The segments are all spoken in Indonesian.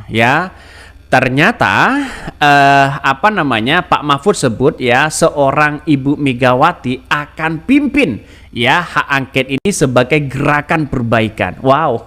Ya, ternyata apa namanya, Pak Mahfud sebut ya seorang Ibu Megawati akan pimpin ya hak angket ini sebagai gerakan perbaikan. Wow,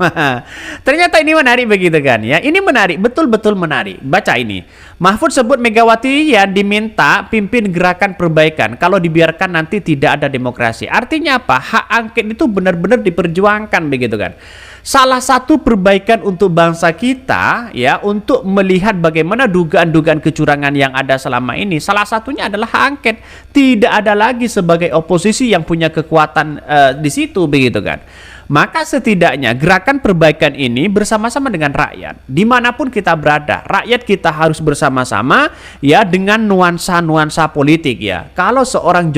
ternyata ini menarik begitu kan ya. Ini menarik, betul-betul menarik. Baca ini. Mahfud sebut Megawati ya diminta pimpin gerakan perbaikan. Kalau dibiarkan nanti tidak ada demokrasi. Artinya apa? Hak angket itu benar-benar diperjuangkan begitu kan. Salah satu perbaikan untuk bangsa kita ya, untuk melihat bagaimana dugaan-dugaan kecurangan yang ada selama ini, salah satunya adalah hak angket. Tidak ada lagi sebagai oposisi yang punya kekuatan di situ begitu kan. Maka setidaknya gerakan perbaikan ini bersama-sama dengan rakyat, dimanapun kita berada, rakyat kita harus bersama-sama ya dengan nuansa-nuansa politik ya. Kalau seorang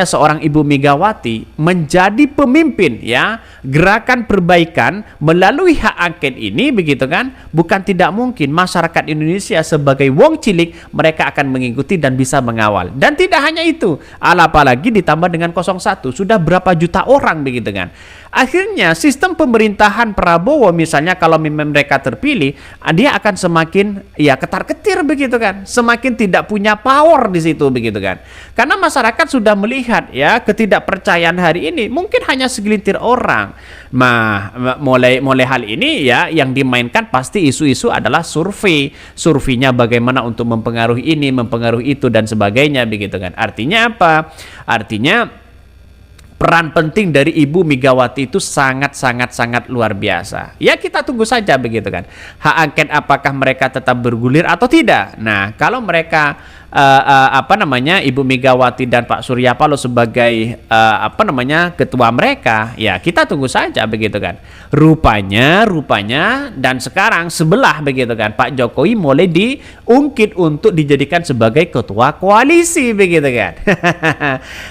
seorang Ibu Megawati menjadi pemimpin ya gerakan perbaikan melalui hak angket ini begitu kan, bukan tidak mungkin masyarakat Indonesia sebagai wong cilik mereka akan mengikuti dan bisa mengawal. Dan tidak hanya itu, apalagi ditambah dengan 01, sudah berapa juta orang begitu kan. Akhirnya sistem pemerintahan Prabowo misalnya kalau mereka terpilih, dia akan semakin ya ketar-ketir begitu kan, semakin tidak punya power di situ begitu kan. Karena masyarakat sudah melihat ya ketidakpercayaan hari ini mungkin hanya segelintir orang. Nah, mulai hal ini ya yang dimainkan pasti isu-isu adalah surveinya bagaimana untuk mempengaruhi ini, mempengaruhi itu dan sebagainya begitu kan. Artinya apa? Artinya peran penting dari Ibu Megawati itu sangat luar biasa. Ya kita tunggu saja begitu kan. Hak angket apakah mereka tetap bergulir atau tidak. Nah, kalau mereka Ibu Megawati dan Pak Surya Paloh sebagai ketua mereka, ya kita tunggu saja begitu kan. Rupanya dan sekarang sebelah begitu kan, Pak Jokowi mulai diungkit untuk dijadikan sebagai ketua koalisi begitu kan.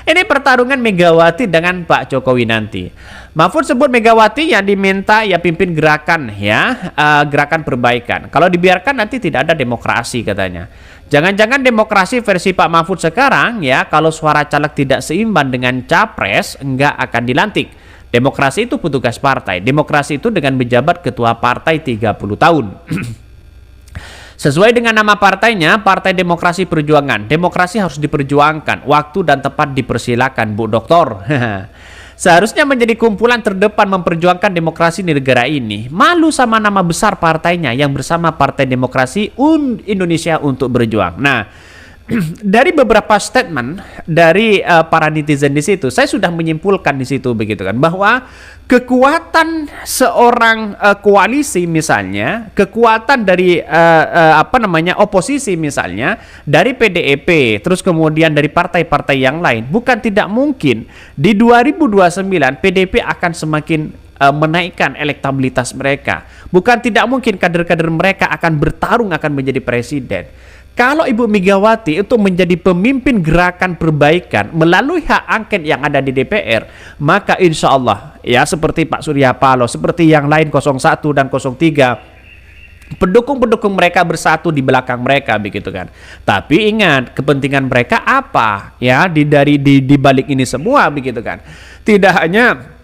Ini pertarungan Megawati dengan Pak Jokowi nanti. Mahfud sebut Megawati yang diminta ya pimpin gerakan ya gerakan perbaikan. Kalau dibiarkan nanti tidak ada demokrasi katanya. Jangan-jangan demokrasi versi Pak Mahfud sekarang ya, kalau suara caleg tidak seimbang dengan capres enggak akan dilantik. Demokrasi itu petugas partai. Demokrasi itu dengan menjabat ketua partai 30 tahun. Sesuai dengan nama partainya, Partai Demokrasi Perjuangan. Demokrasi harus diperjuangkan, waktu dan tepat dipersilakan, Bu Doktor. Seharusnya menjadi kumpulan terdepan memperjuangkan demokrasi di negara ini. Malu sama nama besar partainya yang bersama Partai Demokrasi Indonesia untuk berjuang. Nah, dari beberapa statement dari para netizen di situ, saya sudah menyimpulkan di situ begitu kan, bahwa kekuatan seorang koalisi misalnya, kekuatan dari oposisi misalnya, dari PDIP, terus kemudian dari partai-partai yang lain, bukan tidak mungkin di 2029 PDIP akan semakin menaikkan elektabilitas mereka. Bukan tidak mungkin kader-kader mereka akan bertarung akan menjadi presiden. Kalau Ibu Megawati itu menjadi pemimpin gerakan perbaikan melalui hak angket yang ada di DPR, maka insya Allah ya seperti Pak Surya Paloh, seperti yang lain 01 dan 03, pendukung-pendukung mereka bersatu di belakang mereka begitu kan. Tapi ingat, kepentingan mereka apa ya di balik ini semua begitu kan. Tidak hanya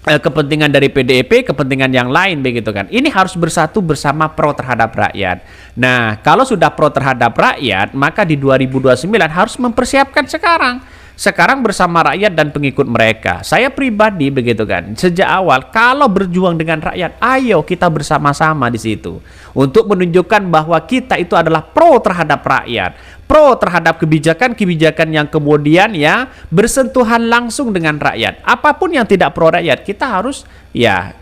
kepentingan dari PDIP, kepentingan yang lain begitu kan. Ini harus bersatu bersama pro terhadap rakyat. Nah, kalau sudah pro terhadap rakyat, maka di 2029 harus mempersiapkan sekarang bersama rakyat dan pengikut mereka. Saya pribadi begitu kan, sejak awal kalau berjuang dengan rakyat, ayo kita bersama-sama di situ untuk menunjukkan bahwa kita itu adalah pro terhadap rakyat, pro terhadap kebijakan-kebijakan yang kemudian ya bersentuhan langsung dengan rakyat. Apapun yang tidak pro rakyat, kita harus ya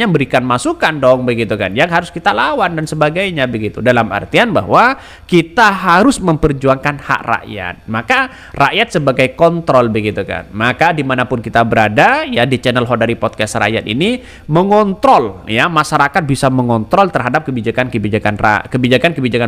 berikan masukan dong begitu kan, yang harus kita lawan dan sebagainya begitu, dalam artian bahwa kita harus memperjuangkan hak rakyat, maka rakyat sebagai kontrol begitu kan. Maka dimanapun kita berada ya di channel Hodari Podcast Rakyat ini mengontrol ya, masyarakat bisa mengontrol terhadap kebijakan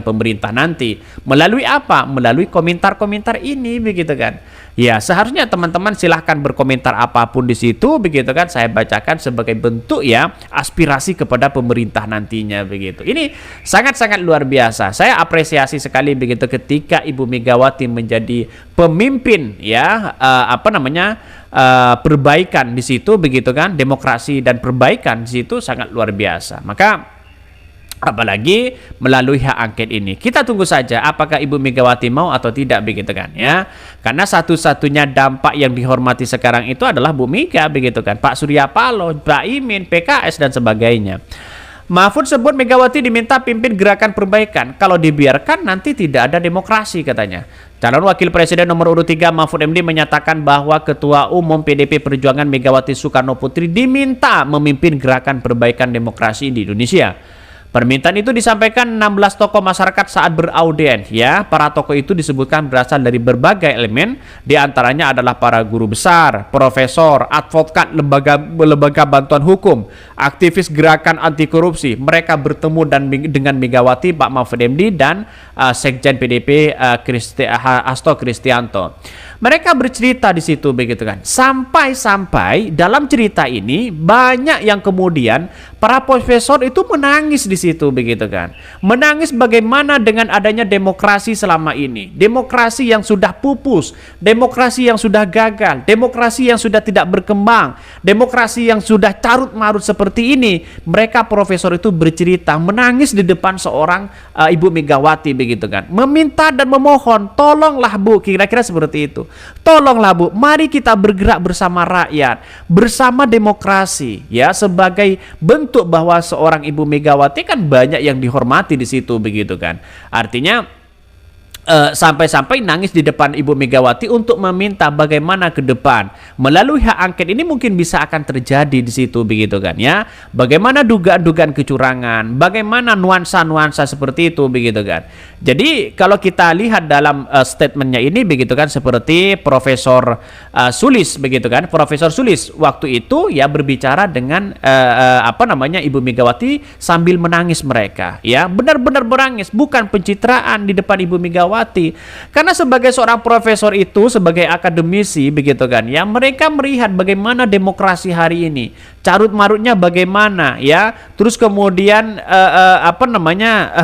pemerintah nanti melalui apa? Melalui komentar-komentar ini begitu kan. Ya, seharusnya teman-teman silahkan berkomentar apapun di situ, begitu kan? Saya bacakan sebagai bentuk ya aspirasi kepada pemerintah nantinya, begitu. Ini sangat-sangat luar biasa. Saya apresiasi sekali begitu ketika Ibu Megawati menjadi pemimpin ya perbaikan di situ, begitu kan? Demokrasi dan perbaikan di situ sangat luar biasa. Maka apalagi melalui hak angket ini. Kita tunggu saja apakah Ibu Megawati mau atau tidak, begitu kan ya. Karena satu-satunya dampak yang dihormati sekarang itu adalah Bu Mega, begitu kan. Pak Surya Paloh, Pak Imin, PKS dan sebagainya. Mahfud sebut Megawati diminta pimpin gerakan perbaikan. Kalau dibiarkan nanti tidak ada demokrasi, katanya. Calon Wakil Presiden nomor urut 3 Mahfud MD menyatakan bahwa Ketua Umum PDP Perjuangan Megawati Soekarno Putri diminta memimpin gerakan perbaikan demokrasi di Indonesia. Permintaan itu disampaikan 16 tokoh masyarakat saat beraudiens ya. Para tokoh itu disebutkan berasal dari berbagai elemen, diantaranya adalah para guru besar, profesor, advokat, lembaga bantuan hukum, aktivis gerakan anti korupsi. Mereka bertemu dengan Megawati, Pak Mahfud MD dan Sekjen PDP Hasto Kristianto. Mereka bercerita di situ, begitu kan. Sampai-sampai dalam cerita ini banyak yang kemudian para profesor itu menangis di situ, begitu kan. Menangis bagaimana dengan adanya demokrasi selama ini. Demokrasi yang sudah pupus, demokrasi yang sudah gagal, demokrasi yang sudah tidak berkembang, demokrasi yang sudah carut-marut seperti ini. Mereka profesor itu bercerita, menangis di depan seorang Ibu Megawati, begitu kan. Meminta dan memohon, tolonglah Bu, kira-kira seperti itu. Tolonglah Bu, mari kita bergerak bersama rakyat, bersama demokrasi ya, sebagai bentuk bahwa seorang Ibu Megawati kan banyak yang dihormati di situ, begitu kan. Artinya sampai-sampai nangis di depan Ibu Megawati untuk meminta bagaimana ke depan melalui hak angket ini mungkin bisa akan terjadi di situ, begitu kan ya. Bagaimana dugaan-dugaan kecurangan, bagaimana nuansa-nuansa seperti itu, begitu kan. Jadi kalau kita lihat dalam statementnya ini, begitu kan, seperti Profesor Sulis, begitu kan. Profesor Sulis waktu itu ya berbicara dengan Ibu Megawati sambil menangis mereka ya, benar-benar menangis, bukan pencitraan di depan Ibu Megawati. Karena sebagai seorang profesor itu, sebagai akademisi, begitu kan ya, mereka melihat bagaimana demokrasi hari ini, carut marutnya bagaimana ya, terus kemudian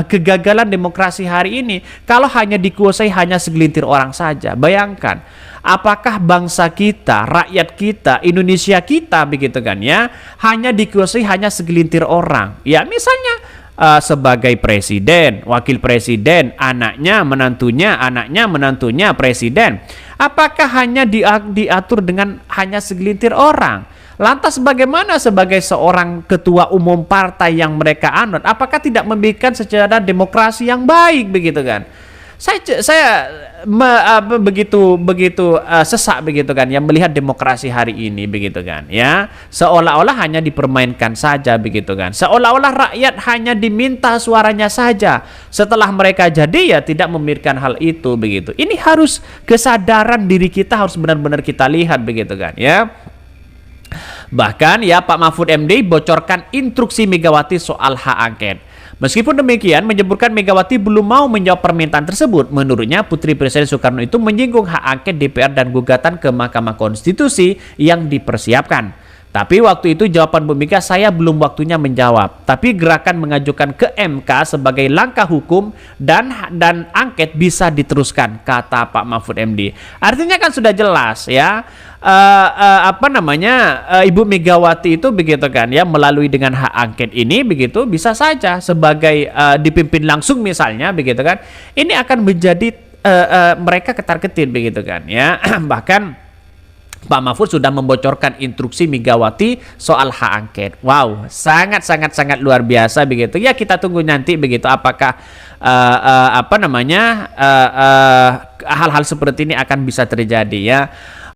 kegagalan demokrasi hari ini kalau hanya dikuasai hanya segelintir orang saja. Bayangkan apakah bangsa kita, rakyat kita, Indonesia kita, begitu kan ya, hanya dikuasai hanya segelintir orang ya. Misalnya sebagai presiden, wakil presiden, anaknya, menantunya presiden. Apakah hanya diatur dengan hanya segelintir orang? Lantas bagaimana sebagai seorang ketua umum partai yang mereka anut? Apakah tidak memberikan secara demokrasi yang baik, begitu kan? Saya begitu sesak, begitu kan ya, melihat demokrasi hari ini, begitu kan ya, seolah-olah hanya dipermainkan saja, begitu kan, seolah-olah rakyat hanya diminta suaranya saja, setelah mereka jadi ya tidak memberikan hal itu, begitu. Ini harus kesadaran diri kita, harus benar-benar kita lihat, begitu kan ya. Bahkan ya Pak Mahfud MD bocorkan instruksi Megawati soal hak angket. Meskipun demikian, menyebutkan Megawati belum mau menjawab permintaan tersebut. Menurutnya, Putri Presiden Soekarno itu menyinggung hak angket DPR dan gugatan ke Mahkamah Konstitusi yang dipersiapkan. Tapi waktu itu jawaban Bu Mega, saya belum waktunya menjawab. Tapi gerakan mengajukan ke MK sebagai langkah hukum dan angket bisa diteruskan, kata Pak Mahfud MD. Artinya kan sudah jelas ya. Ibu Megawati itu, begitu kan ya, melalui dengan hak angket ini, begitu, bisa saja sebagai dipimpin langsung misalnya, begitu kan, ini akan menjadi mereka ketar-ketir, begitu kan ya. Bahkan Pak Mahfud sudah membocorkan instruksi Megawati soal hak angket. Wow, sangat luar biasa, begitu ya. Kita tunggu nanti, begitu, apakah hal-hal seperti ini akan bisa terjadi ya.